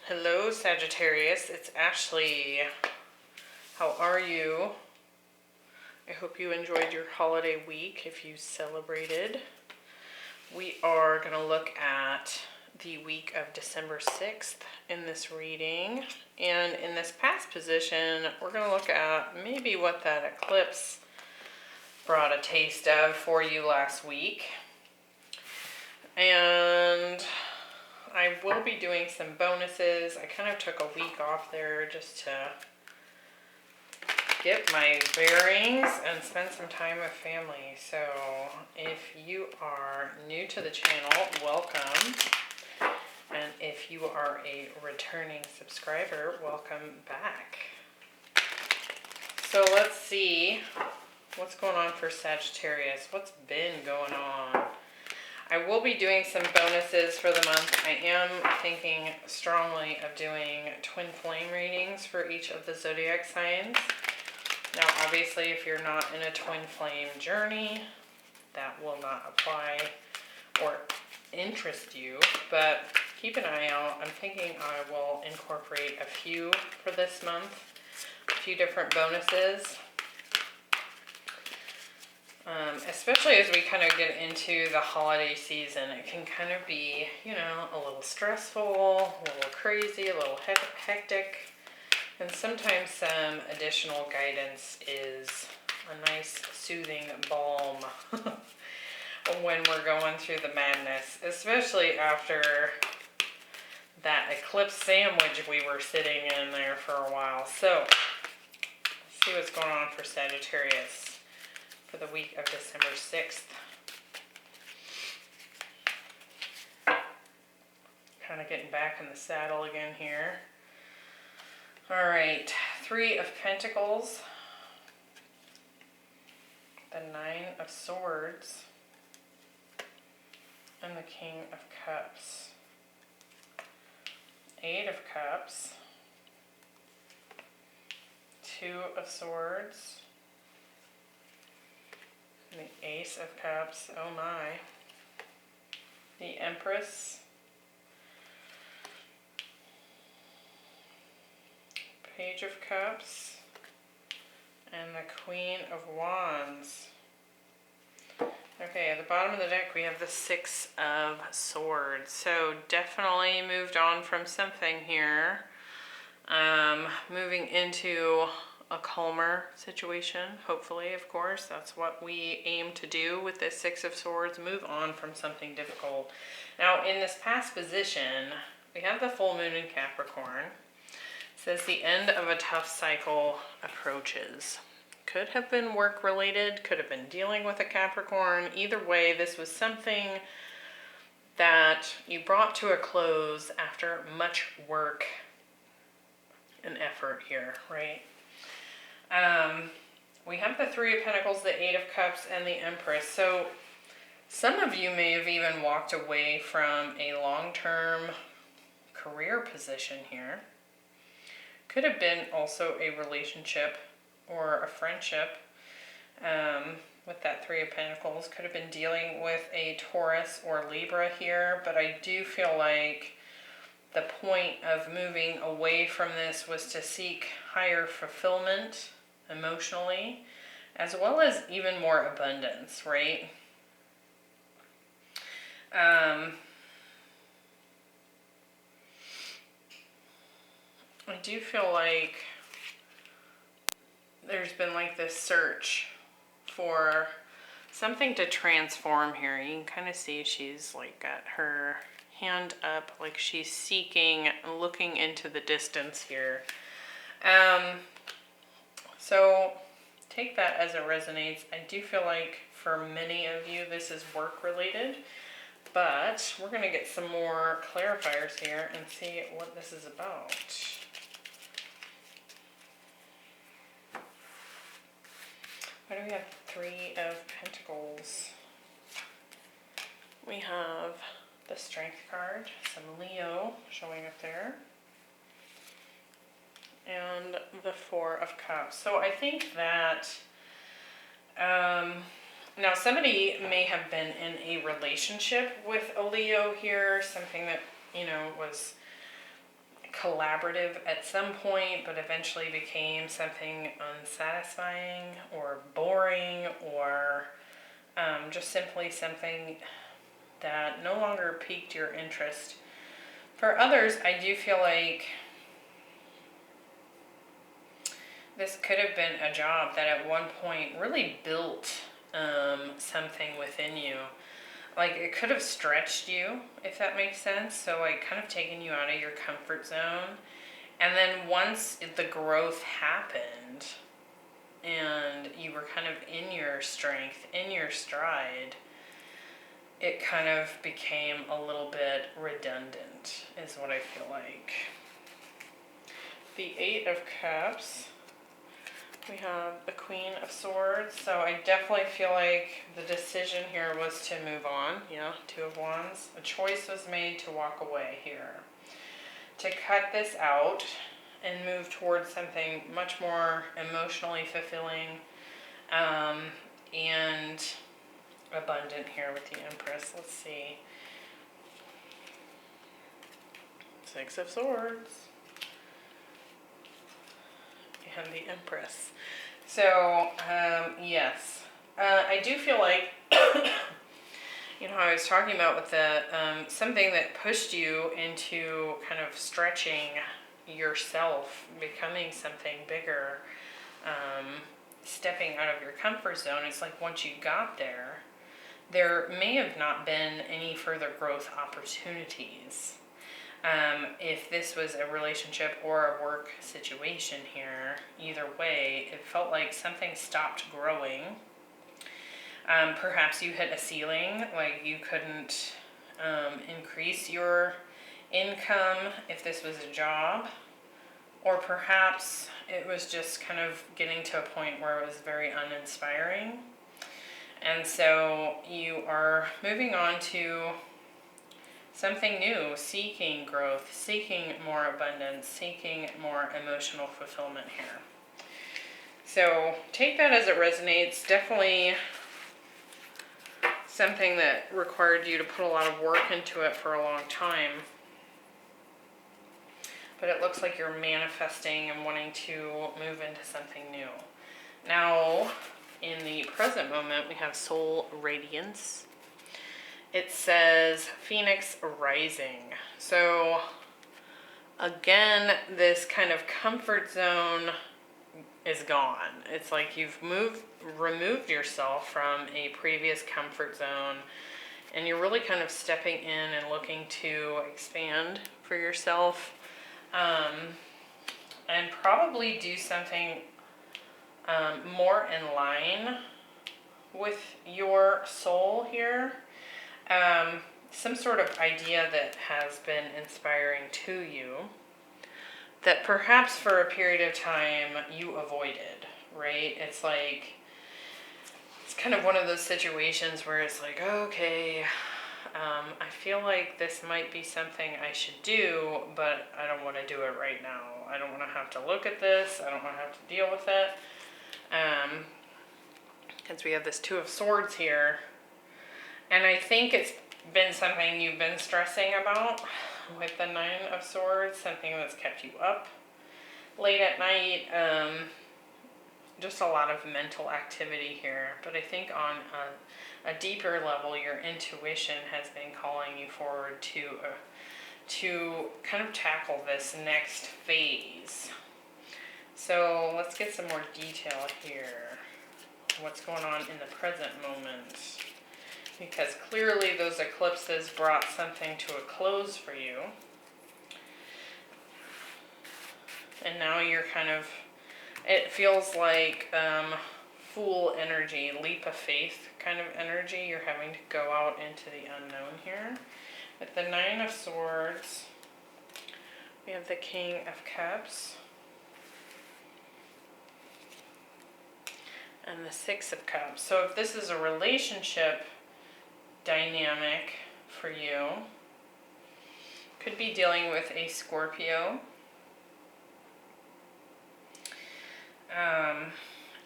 Hello, Sagittarius. It's Ashley. How are you? I hope you enjoyed your holiday week if you celebrated. We are going to look at the week of December 6th in this reading. And in this past position, we're going to look at maybe what that eclipse brought a taste of for you last week. And I will be doing some bonuses. I kind of took a week off there just to get my bearings and spend some time with family. So if you are new to the channel, welcome. And if you are a returning subscriber, welcome back. So let's see what's going on for Sagittarius. What's been going on? I will be doing some bonuses for the month. I am thinking strongly of doing twin flame readings for each of the zodiac signs. Now, obviously, if you're not in a twin flame journey, that will not apply or interest you, but keep an eye out. I'm thinking I will incorporate a few for this month, a few different bonuses. Especially as we kind of get into the holiday season, it can kind of be, a little stressful, a little crazy, a little hectic. And sometimes some additional guidance is a nice soothing balm when we're going through the madness, especially after that eclipse sandwich we were sitting in there for a while. So, let's see what's going on for Sagittarius for the week of December 6th. Kind of getting back in the saddle again here. All right, 3 of Pentacles, the 9 of Swords, and the King of Cups. 8 of Cups, 2 of Swords, and the Ace of Cups, oh my, the Empress, Page of Cups, and the Queen of Wands. Okay, at the bottom of the deck we have the 6 of Swords. So definitely moved on from something here. Moving into a calmer situation, hopefully, of course. That's what we aim to do with this 6 of Swords, move on from something difficult. Now, in this past position, we have the full moon in Capricorn. Says the end of a tough cycle approaches. Could have been work related, could have been dealing with a Capricorn. Either way, this was something that you brought to a close after much work and effort here, right? We have the 3 of Pentacles, the 8 of Cups, and the Empress. So some of you may have even walked away from a long-term career position here. Could have been also a relationship or a friendship with that 3 of Pentacles. Could have been dealing with a Taurus or Libra here, but I do feel like the point of moving away from this was to seek higher fulfillment emotionally, as well as even more abundance, right? I do feel like there's been like this search for something to transform here. You can kind of see she's like got her hand up, like she's seeking, looking into the distance here. So take that as it resonates. I do feel like for many of you this is work related, but we're going to get some more clarifiers here and see what this is about. Why do we have 3 of Pentacles? We have the Strength card, some Leo showing up there, and the 4 of Cups. So I think that now somebody may have been in a relationship with a Leo here, something that, was collaborative at some point, but eventually became something unsatisfying or boring, or just simply something that no longer piqued your interest. For others, I do feel like this could have been a job that at one point really built something within you. Like, it could have stretched you, if that makes sense. So, like, kind of taken you out of your comfort zone. And then once the growth happened and you were kind of in your strength, in your stride, it kind of became a little bit redundant, is what I feel like. The Eight of Cups. We have the Queen of Swords. So I definitely feel like the decision here was to move on. Yeah, Two of Wands. A choice was made to walk away here, to cut this out and move towards something much more emotionally fulfilling and abundant here with the Empress. Let's see. Six of Swords. And the Empress. So, yes. I do feel like, you know, I was talking about with the, something that pushed you into kind of stretching yourself, becoming something bigger, stepping out of your comfort zone. It's like once you got there, there may have not been any further growth opportunities. If this was a relationship or a work situation here, either way, it felt like something stopped growing. Perhaps you hit a ceiling, like you couldn't increase your income if this was a job, or perhaps it was just kind of getting to a point where it was very uninspiring. And so you are moving on to something new, seeking growth, seeking more abundance, seeking more emotional fulfillment here. So take that as it resonates. Definitely something that required you to put a lot of work into it for a long time. But it looks like you're manifesting and wanting to move into something new. Now, in the present moment, we have Soul Radiance. It says Phoenix Rising. So again, this kind of comfort zone is gone. It's like you've removed yourself from a previous comfort zone, and you're really kind of stepping in and looking to expand for yourself, and probably do something more in line with your soul here. Some sort of idea that has been inspiring to you that perhaps for a period of time you avoided, right? It's like, it's kind of one of those situations where it's like, okay, I feel like this might be something I should do, but I don't want to do it right now. I don't want to have to look at this. I don't want to have to deal with it. Because we have this Two of Swords here. And I think it's been something you've been stressing about with the Nine of Swords, something that's kept you up late at night, just a lot of mental activity here. But I think on a deeper level, your intuition has been calling you forward to kind of tackle this next phase. So let's get some more detail here. What's going on in the present moment? Because clearly those eclipses brought something to a close for you. And now you're kind of, it feels like Fool energy, leap of faith kind of energy. You're having to go out into the unknown here. With the Nine of Swords, we have the King of Cups. And the Six of Cups. So if this is a relationship dynamic for you, could be dealing with a Scorpio.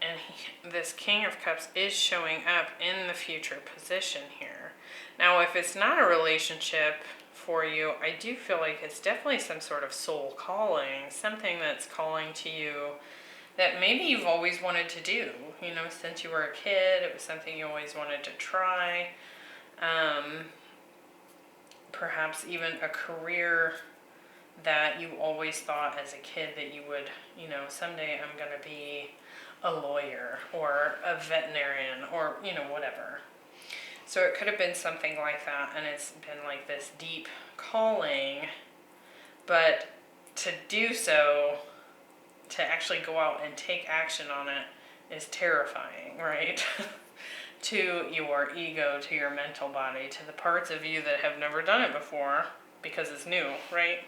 And this King of Cups is showing up in the future position here. Now, if it's not a relationship for you, I do feel like it's definitely some sort of soul calling, something that's calling to you that maybe you've always wanted to do. You know, since you were a kid, it was something you always wanted to try. Perhaps even a career that you always thought as a kid that you would, you know, someday I'm going to be a lawyer or a veterinarian or, you know, whatever. So it could have been something like that, and it's been like this deep calling, but to do so, to actually go out and take action on it is terrifying, right? To your ego, to your mental body, to the parts of you that have never done it before because it's new, right?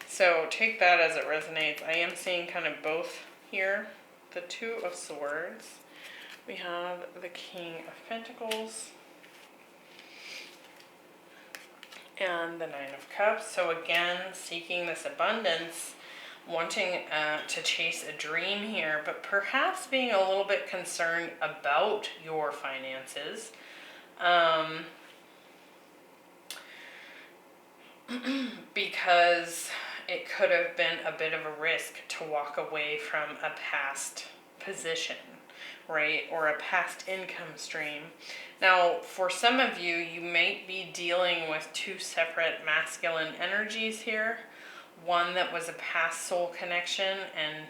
So take that as it resonates. I am seeing kind of both here. The Two of Swords. We have the King of Pentacles. And the Nine of Cups. So again, seeking this abundance, wanting to chase a dream here, but perhaps being a little bit concerned about your finances. Because it could have been a bit of a risk to walk away from a past position, right? Or a past income stream. Now, for some of you, you might be dealing with two separate masculine energies here. One that was a past soul connection, and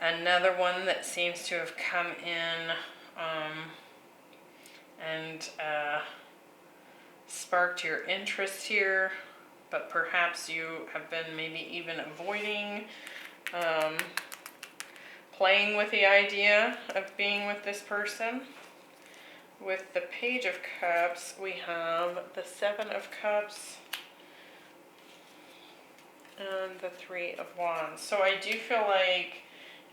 another one that seems to have come in and sparked your interest here, but perhaps you have been maybe even avoiding playing with the idea of being with this person. With the Page of Cups, we have the Seven of Cups and the Three of Wands. So I do feel like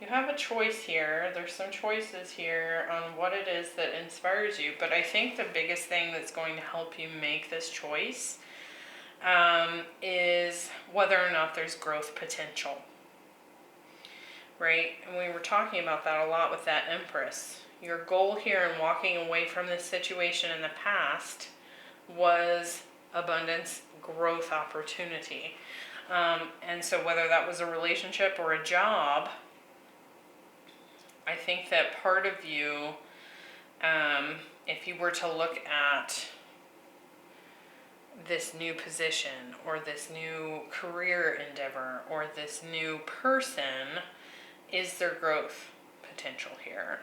you have a choice here. There's some choices here on what it is that inspires you. But I think the biggest thing that's going to help you make this choice is whether or not there's growth potential. Right? And we were talking about that a lot with that Empress. Your goal here in walking away from this situation in the past was abundance, growth, opportunity. And so whether that was a relationship or a job, I think that part of you, if you were to look at this new position or this new career endeavor or this new person, is there growth potential here?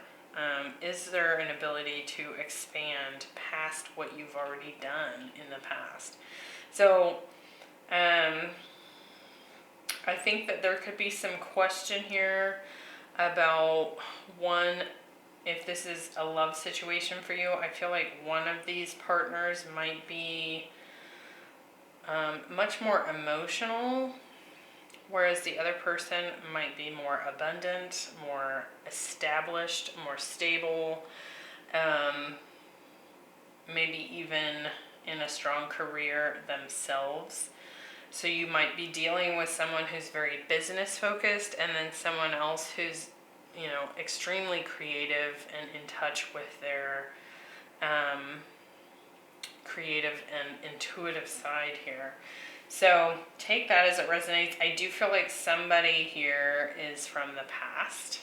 Is there an ability to expand past what you've already done in the past? So I think that there could be some question here about, one, if this is a love situation for you. I feel like one of these partners might be much more emotional, whereas the other person might be more abundant, more established, more stable, maybe even in a strong career themselves. So you might be dealing with someone who's very business focused, and then someone else who's, you know, extremely creative and in touch with their creative and intuitive side here. So take that as it resonates. I do feel like somebody here is from the past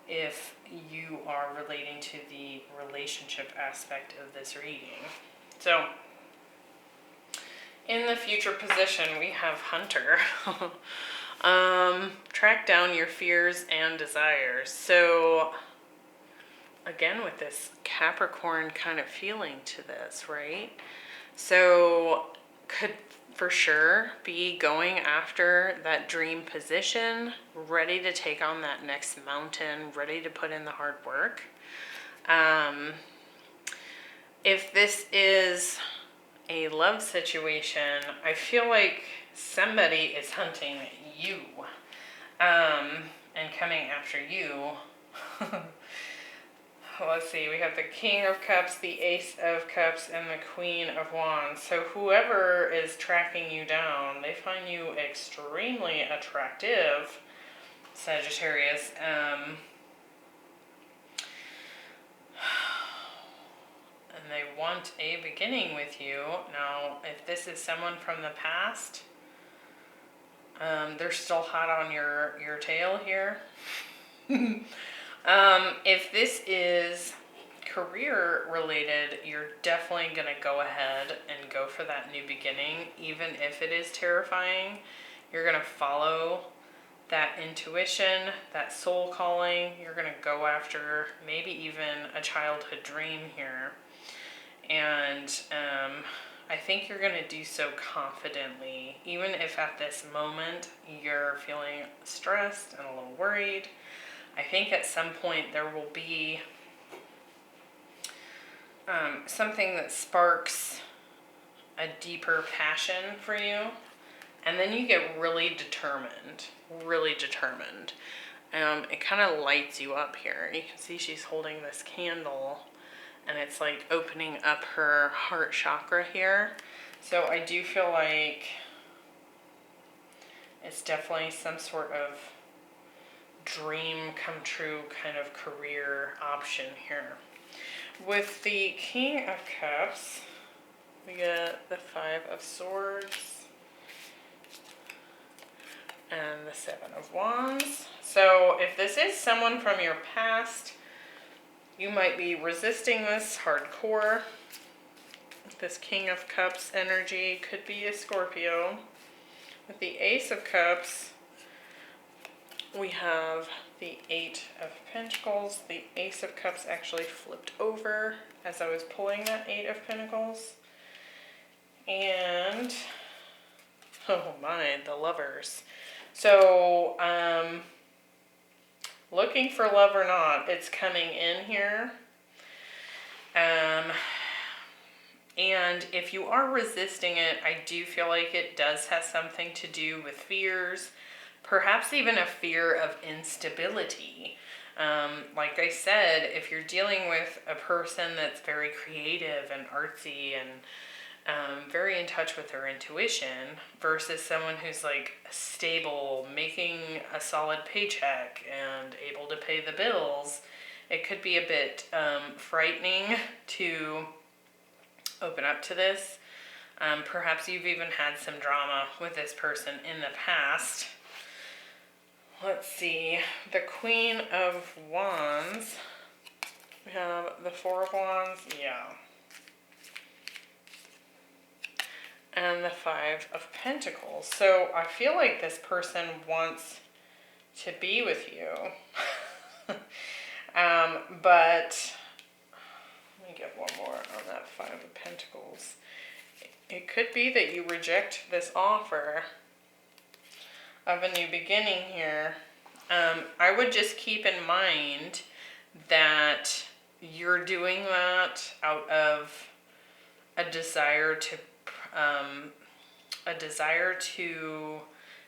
if you are relating to the relationship aspect of this reading. So in the future position, we have Hunter. Track down your fears and desires. So again, with this Capricorn kind of feeling to this, right? So could for sure be going after that dream position, ready to take on that next mountain, ready to put in the hard work. If this is a love situation, I feel like somebody is hunting you and coming after you. Let's see, we have the King of Cups, the Ace of Cups, and the Queen of Wands. So whoever is tracking you down, they find you extremely attractive, and they want a beginning with you. Now, if this is someone from the past, they're still hot on your tail here. If this is career related, you're definitely going to go ahead and go for that new beginning, even if it is terrifying. You're going to follow that intuition, that soul calling. You're going to go after maybe even a childhood dream here. And I think you're going to do so confidently, even if at this moment you're feeling stressed and a little worried. I think at some point there will be something that sparks a deeper passion for you, and then you get really determined, really determined. It kind of lights you up here. You can see she's holding this candle, and it's like opening up her heart chakra here. So I do feel like it's definitely some sort of dream come true kind of career option here. With the King of Cups, we get the 5 of Swords and the 7 of Wands. So if this is someone from your past, you might be resisting this hardcore. This King of Cups energy could be a Scorpio. With the Ace of Cups, we have the 8 of Pentacles. The Ace of Cups actually flipped over as I was pulling that 8 of Pentacles. And, oh my, the Lovers. So, looking for love or not, it's coming in here. And if you are resisting it, I do feel like it does have something to do with fears, perhaps even a fear of instability. Like I said, if you're dealing with a person that's very creative and artsy and very in touch with their intuition versus someone who's like stable, making a solid paycheck and able to pay the bills, it could be a bit frightening to open up to this. Perhaps you've even had some drama with this person in the past. Let's see, the Queen of Wands. We have the 4 of Wands, yeah. And the 5 of Pentacles. So I feel like this person wants to be with you. But let me get one more on that 5 of Pentacles. It could be that you reject this offer of a new beginning here. I would just keep in mind that you're doing that out of a desire to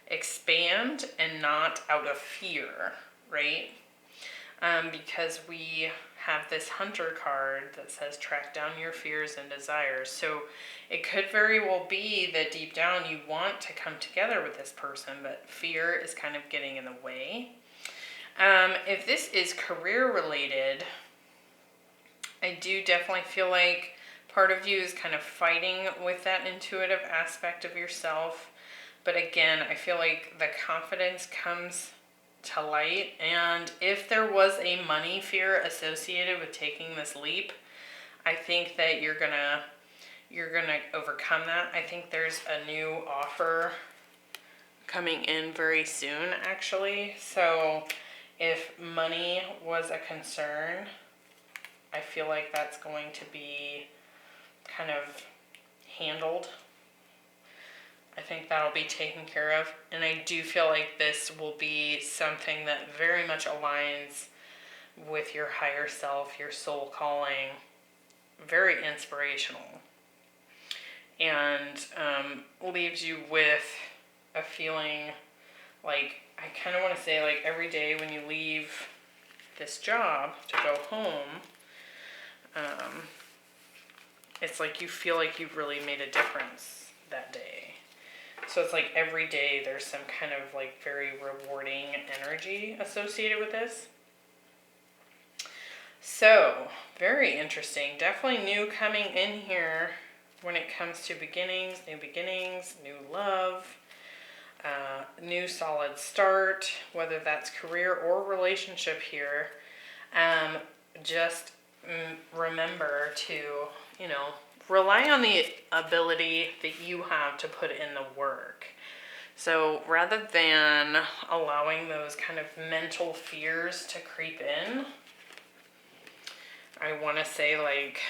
expand and not out of fear, right? Because we have this Hunter card that says track down your fears and desires. So it could very well be that deep down you want to come together with this person, but fear is kind of getting in the way. If this is career related, I do definitely feel like part of you is kind of fighting with that intuitive aspect of yourself. But again, I feel like the confidence comes to light, and if there was a money fear associated with taking this leap, I think that you're gonna overcome that. I think there's a new offer coming in very soon, actually. So if money was a concern, I feel like that's going to be kind of handled. I think that'll be taken care of. And I do feel like this will be something that very much aligns with your higher self, your soul calling. Very inspirational. And leaves you with a feeling like, I kind of want to say like every day when you leave this job to go home, it's like you feel like you've really made a difference that day. So it's like every day there's some kind of like very rewarding energy associated with this. So, very interesting. Definitely new coming in here when it comes to beginnings, new love, new solid start, whether that's career or relationship here. Just remember to, you know, rely on the ability that you have to put in the work. So rather than allowing those kind of mental fears to creep in, I want to say, like,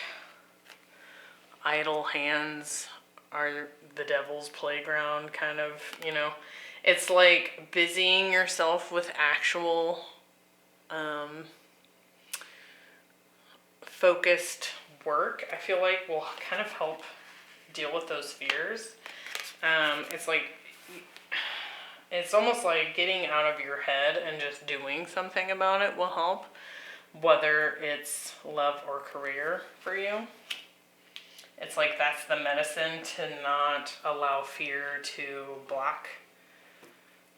idle hands are the devil's playground, kind of, you know. It's like busying yourself with actual focused work, I feel like will kind of help deal with those fears. It's like, it's almost like getting out of your head and just doing something about it will help, whether it's love or career for you. It's like that's the medicine to not allow fear to block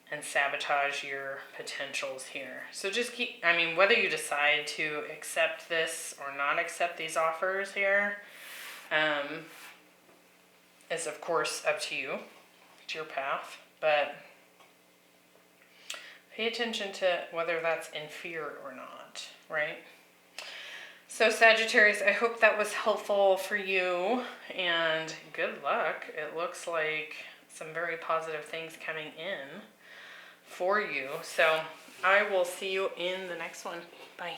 and sabotage your potentials here. So just keep, I mean, whether you decide to accept this or not accept these offers here, is of course up to you. It's your path, but pay attention to whether that's in fear or not, right? So Sagittarius, I hope that was helpful for you, and good luck. It looks like some very positive things coming in for you. So I will see you in the next one. Bye.